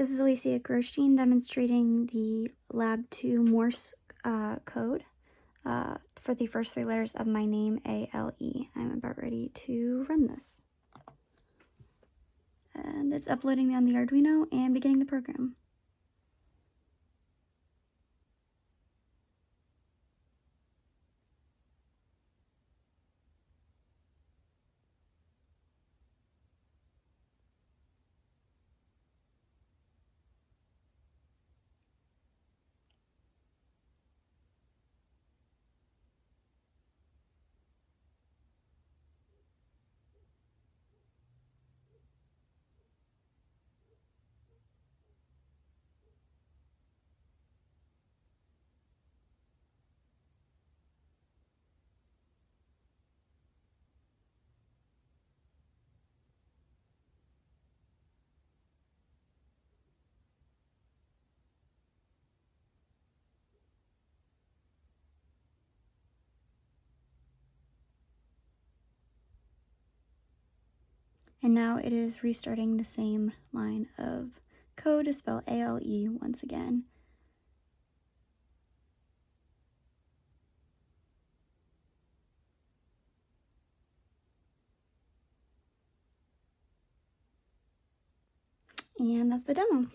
This is Alicia Gerstein demonstrating the Lab 2 Morse code for the first three letters of my name, A-L-E. I'm about ready to run this. And it's uploading on the Arduino and beginning the program. And now it is restarting the same line of code to spell A-L-E once again. And that's the demo.